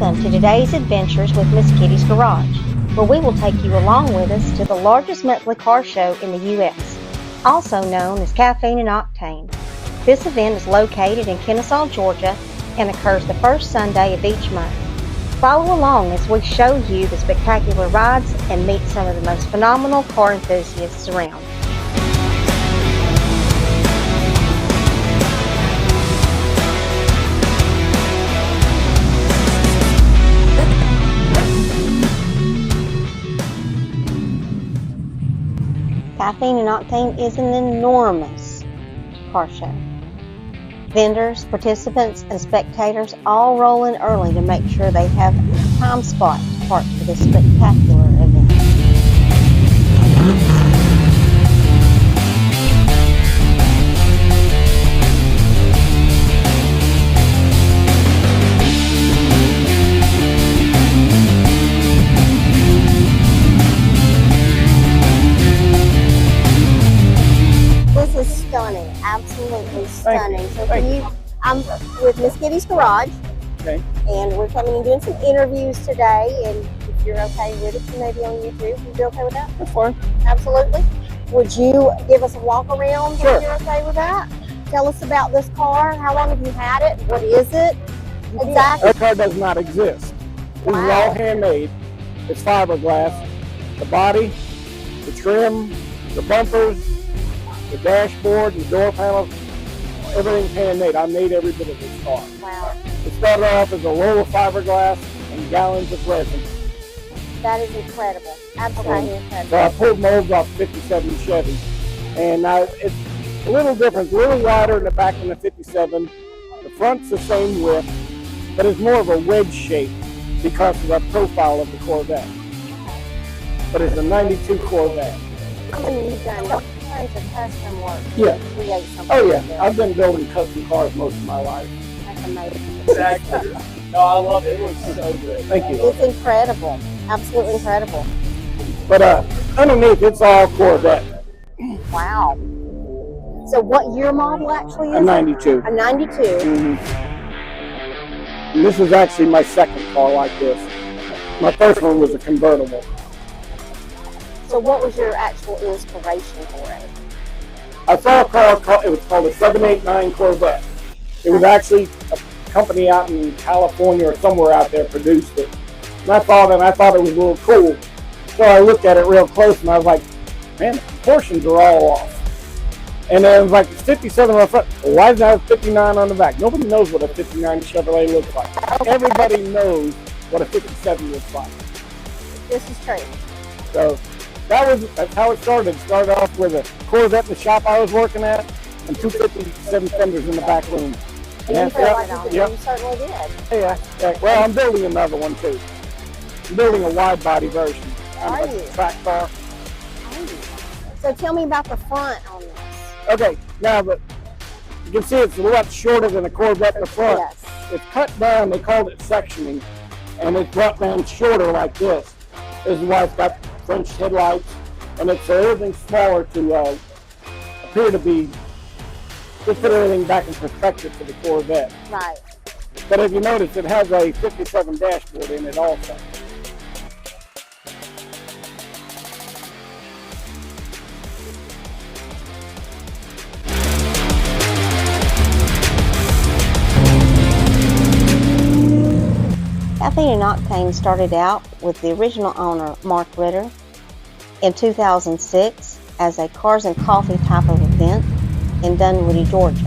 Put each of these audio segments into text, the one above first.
Welcome to today's adventures with Miss Kitty's Garage, where we will take you along with us to the largest monthly car show in the U.S., also known as Caffeine Octane. This event is located in Kennesaw, Georgia, and occurs the first Sunday of each month. Follow along as we show you the spectacular rides and meet some of the most phenomenal car enthusiasts around. Caffeine Octane is an enormous car show. Vendors, participants, and spectators all roll in early to make sure they have a time spot to park for this spectacular event. Stunning, absolutely stunning. So I'm with Miss Kitty's Garage, okay, and we're coming and doing some interviews today. And if you're okay with it, you may be on YouTube. Would you be okay with that? That's fine. Absolutely. Would you give us a walk around? Sure. If you're okay with that? Tell us about this car. How long have you had it? What is it? Exactly. That car does not exist. This is all handmade. It's fiberglass. The body, the trim, the bumpers, the dashboard, the door panels, everything's handmade. I made every bit of this car. Wow. It started off as a roll of fiberglass and gallons of resin. That is incredible. Absolutely incredible. So I pulled molds off 57 Chevy. And now it's a little different. It's a little wider in the back than the 57. The front's the same width, but it's more of a wedge shape because of the profile of the Corvette. But it's a 92 Corvette. You've done all kinds of custom work. Yeah. To create something. Oh yeah, I've been building custom cars most of my life. That's amazing. Exactly. No, I love it. It was so good. Thank you. It's incredible. Absolutely incredible. But underneath, it's all Corvette. Wow. So what year model actually is A 92. A 92. Mm-hmm. And this is actually my second car like this. My first one was a convertible. So what was your actual inspiration for it? I saw a car called, it was called a 789 Corvette. It was actually a company out in California or somewhere out there produced it. And I saw it and I thought it was a little cool. So I looked at it real close and I was like, man, the proportions are all off. And then it was like 57 on the front. Well, why does it have 59 on the back? Nobody knows what a 59 Chevrolet looks like. Everybody knows what a 57 looks like. This is true. So that's how it started. It started off with a Corvette in the shop I was working at and 257 fenders in the back room. And you felt like you certainly did. Yeah. Well, I'm building another one too. I'm building a wide body version. Are you? Track car. So tell me about the front on this. Okay, now you can see it's a lot shorter than a Corvette in the front. Yes. It's cut down, they called it sectioning, and it's brought down shorter like this. This is why it's got French headlights, and it's everything smaller to appear to be, just put everything back in perspective for the Corvette. Right. But if you notice, it has a 57 dashboard in it also. Caffeine Octane started out with the original owner, Mark Ritter, in 2006 as a cars and coffee type of event in Dunwoody, Georgia.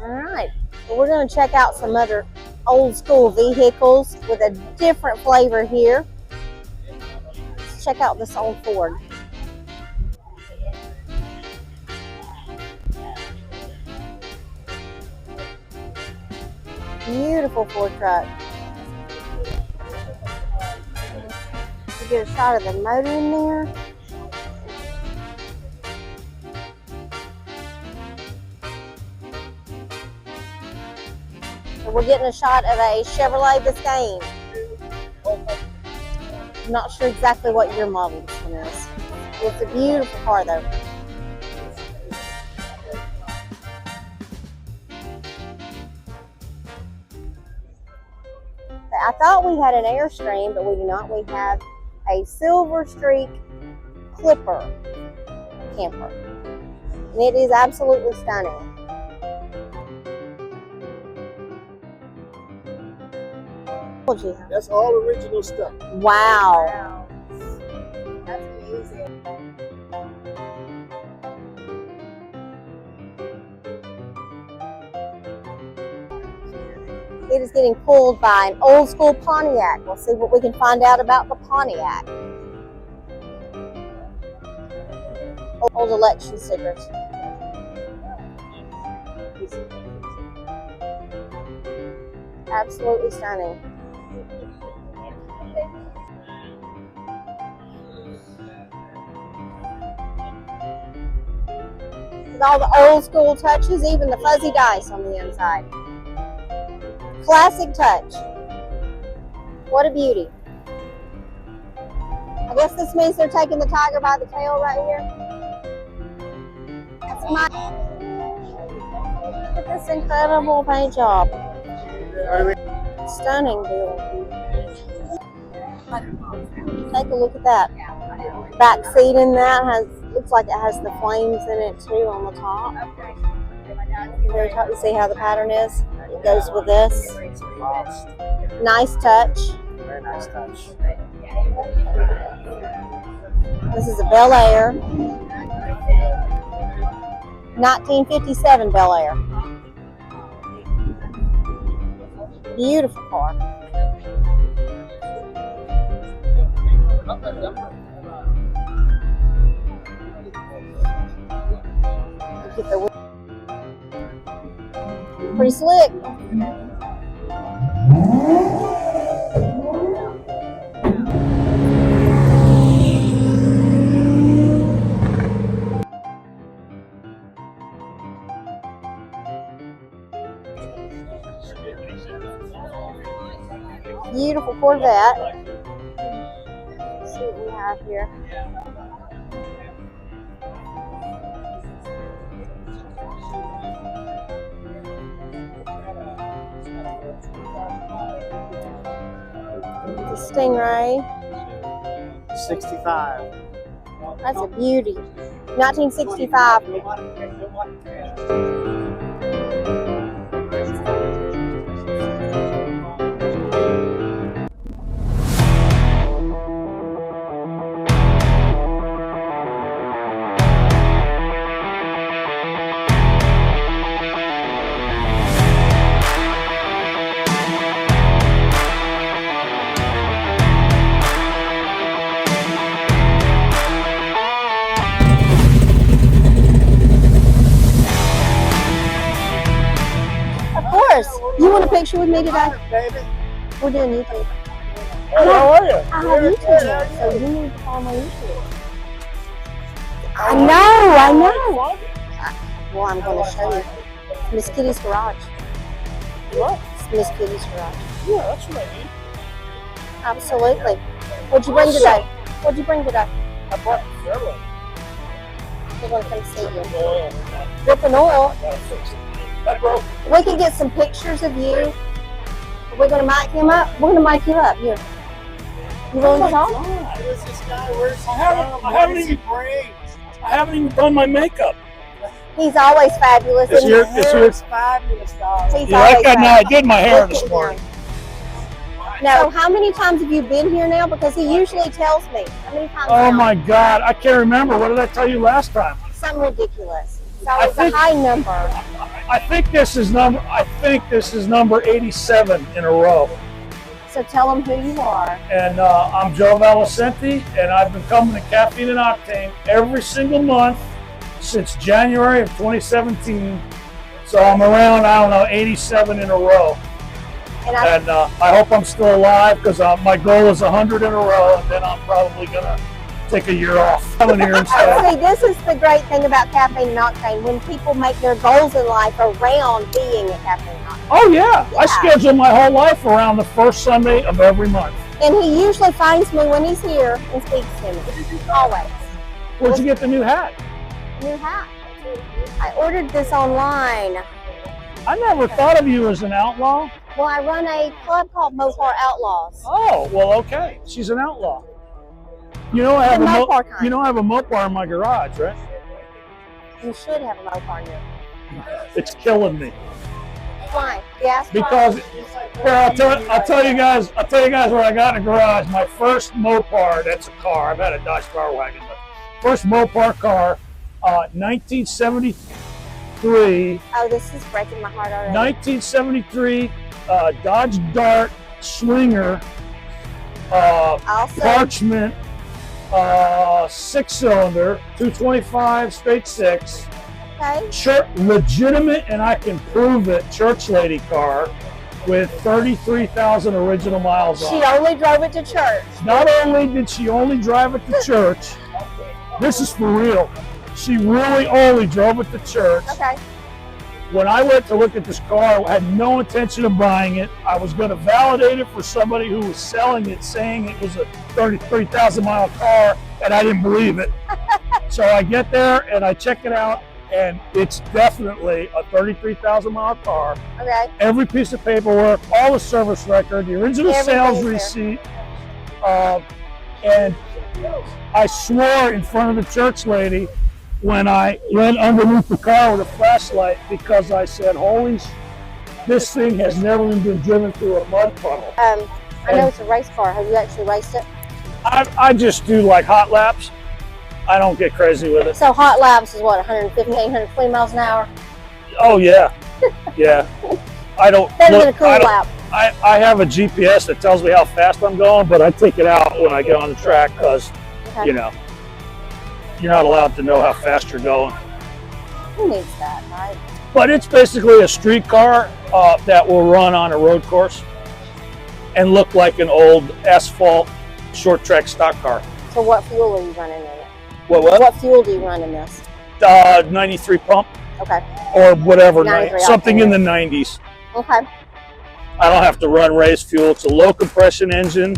All right, well, we're going to check out some other old school vehicles with a different flavor here. Let's check out this old Ford. Beautiful Ford truck. You get a shot of the motor in there. So we're getting a shot of a Chevrolet Biscayne. I'm not sure exactly what year model this one is. It's a beautiful car though. I thought we had an Airstream, but we do not. We have a Silver Streak Clipper camper. And it is absolutely stunning. That's all original stuff. Wow. That's amazing. It is getting pulled by an old school Pontiac. We'll see what we can find out about the Pontiac. Old election stickers. Absolutely stunning. With all the old school touches, even the fuzzy dice on the inside. Classic touch. What a beauty. I guess this means they're taking the tiger by the tail right here. That's my... Look at this incredible paint job. Stunning build. Take a look at that. Back seat in that looks like it has the flames in it too on the top. Very top. You see how the pattern is? It goes with this. Nice touch. Very nice touch. This is a Bel Air. 1957 Bel Air. Beautiful car. Get the pretty slick. Beautiful Corvette. Let's see what we have here. The Stingray. 65. That's a beauty. 1965. You want a picture with me today? Baby. We're doing YouTube. Hey, how are you? I have YouTube now, so you need to follow my YouTube. I know. Well, I'm going to show you. Miss Kitty's Garage. What? It's Miss Kitty's Garage. Yeah, that's what I need. Absolutely. What'd you bring today? What'd you bring today? I bought the Fairway. We're going to come see you. Oil. Dripping oil. Gotta fix it. That broke. We can get some pictures of you. We're going to mic him up. We're going to mic you up. Here. You willing to talk? Where's this guy? I haven't even done my makeup. He's always fabulous. This year, Fabulous, dog. He's you like always that? No, I fabulous. did my hair Look this at morning. him. No, how many times have you been here now? Because he usually tells me. How many times Oh now? my God, I can't remember. What did I tell you last time? Something ridiculous. It's always a high number. I think this is number 87 in a row. So tell him who you are. And I'm Joe Valicenti, and I've been coming to Caffeine and Octane every single month since January of 2017. So I'm around, 87 in a row. And I hope I'm still alive, because my goal is 100 in a row, and then I'm probably gonna take a year off. Coming here instead. see, this is the great thing about Caffeine and Octane. When people make their goals in life around being at Caffeine and Octane. Oh yeah, I schedule my whole life around the first Sunday of every month. And he usually finds me when he's here and speaks to me. Always. Where'd you get the new hat? New hat. I ordered this online. I never thought of you as an outlaw. Well, I run a club called Mopar Outlaws. Oh, well, okay. She's an outlaw. You know I have The a Mopar kind. you know I have a Mopar in my garage, right? You should have a Mopar here. It's killing me. Why? Gas Because I'll tell you guys what I got in the garage. My first Mopar, that's a car. I've had a Dodge Power Wagon, but first Mopar car, 1973. Oh, this is breaking my heart already. 1973 Dodge Dart Swinger, Parchment, 6-cylinder, 225 straight six. Okay. Legitimate, and I can prove it, church lady car with 33,000 original miles on it. She only drove it to church. Not only did she only drive it to church, this is for real. She really only drove it to church. Okay. When I went to look at this car, I had no intention of buying it. I was going to validate it for somebody who was selling it, saying it was a 33,000 mile car, and I didn't believe it. So I get there and I check it out, and it's definitely a 33,000 mile car. Okay. Every piece of paperwork, all the service record, the original sales receipt, and I swore in front of the church lady when I went underneath the car with a flashlight, because I said, this thing has never been driven through a mud puddle. I know it's a race car. Have you actually raced it? I just do like hot laps. I don't get crazy with it. So hot laps is what, 115, 120 miles an hour? Oh yeah, yeah. I don't. Better than a cool lap. I have a GPS that tells me how fast I'm going, but I take it out when I get on the track because, you know, you're not allowed to know how fast you're going. Who needs that, right? But it's basically a street car that will run on a road course and look like an old asphalt short track stock car. So what fuel are you running in it? What fuel do you run in this? 93 pump. Okay. Or whatever, 93 something octane. in the 90s. Okay. I don't have to run race fuel. It's a low compression engine.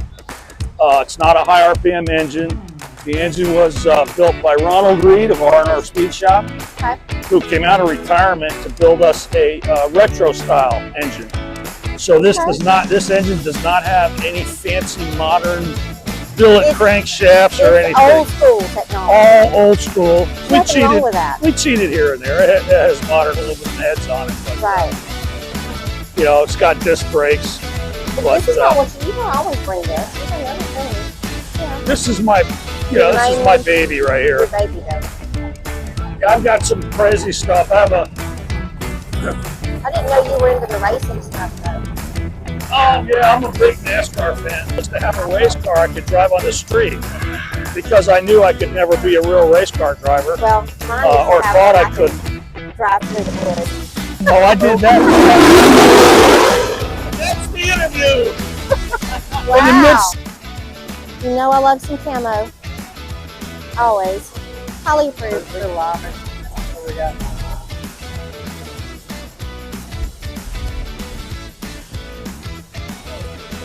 It's not a high RPM engine. The engine was built by Ronald Reed of R&R Speed Shop, who came out of retirement to build us a retro style engine. So this this engine does not have any fancy modern billet crankshafts or anything. Old school technology. All old school. Nothing wrong with that. We cheated here and there. It has modern aluminum heads on it. But, right. You know, it's got disc brakes. But this is not what you don't always bring this. You bring other things. Yeah. This is my, this is my baby right here. Your baby though. I've got some crazy stuff. I have a. I didn't know you were into the racing stuff though. Oh yeah, I'm a big NASCAR fan. Just to have a race car I could drive on the street, because I knew I could never be a real race car driver. Well, mine or thought I could. Drive through the woods. Oh, I did that. That's the interview. Wow. You know I love some camo. Always. Highly approved. What we got?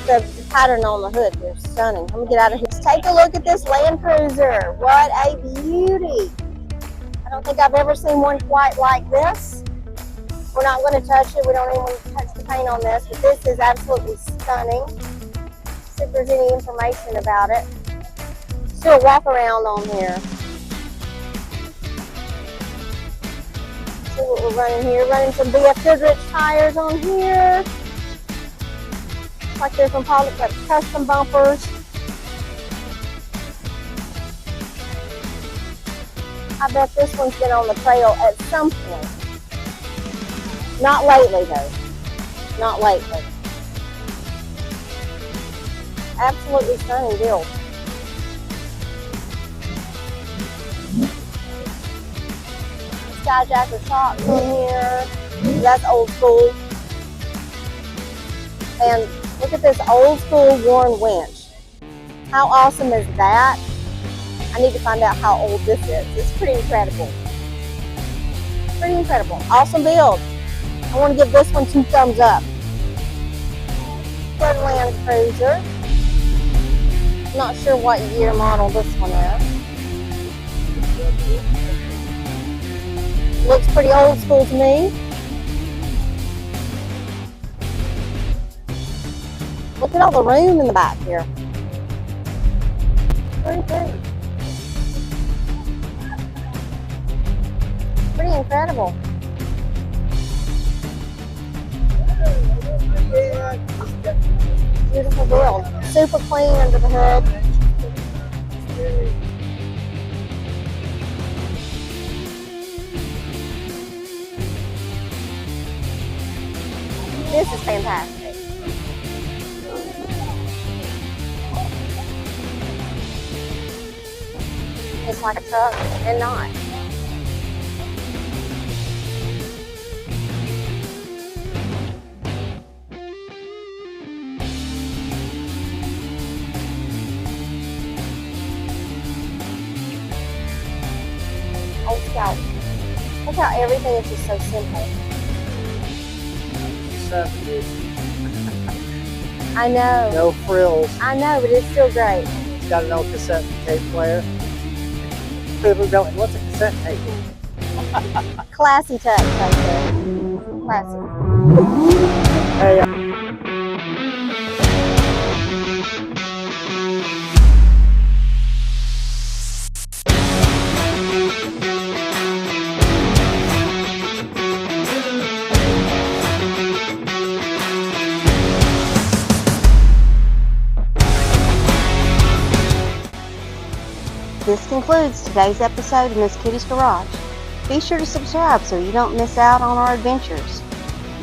The pattern on the hood here is stunning. I'm gonna get out of here. Take a look at this Land Cruiser. What a beauty. I don't think I've ever seen one quite like this. We're not going to touch it. We don't even want to touch the paint on this, but this is absolutely stunning. See if there's any information about it. Let's do a walk around on here. See what we're running here. Running some BF Goodrich tires on here. Like there's some custom bumpers. I bet this one's been on the trail at some point. Not lately though. Not lately. Absolutely stunning build. Skyjacker shocks in here. That's old school. And look at this old school worn winch. How awesome is that? I need to find out how old this is. It's pretty incredible. Pretty incredible. Awesome build. I want to give this one 2 thumbs up. Third Land Cruiser. Not sure what year model this one is. Looks pretty old school to me. Look at all the room in the back here. Pretty pretty. Pretty incredible. Beautiful build. Super clean under the hood. This is fantastic. It's like a truck and not. Old Scout. Look how everything is just so simple. I know. No frills. I know, but it's still great. It's got an old cassette tape player. People are going, what's a cassette tape? Classy touch right there. Classy. Hey, This concludes today's episode of Miss Kitty's Garage. Be sure to subscribe so you don't miss out on our adventures.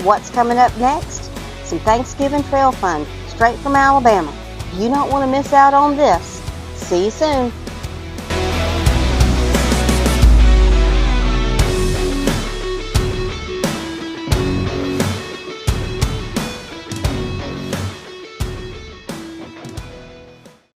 What's coming up next? Some Thanksgiving trail fun straight from Alabama. You don't want to miss out on this. See you soon.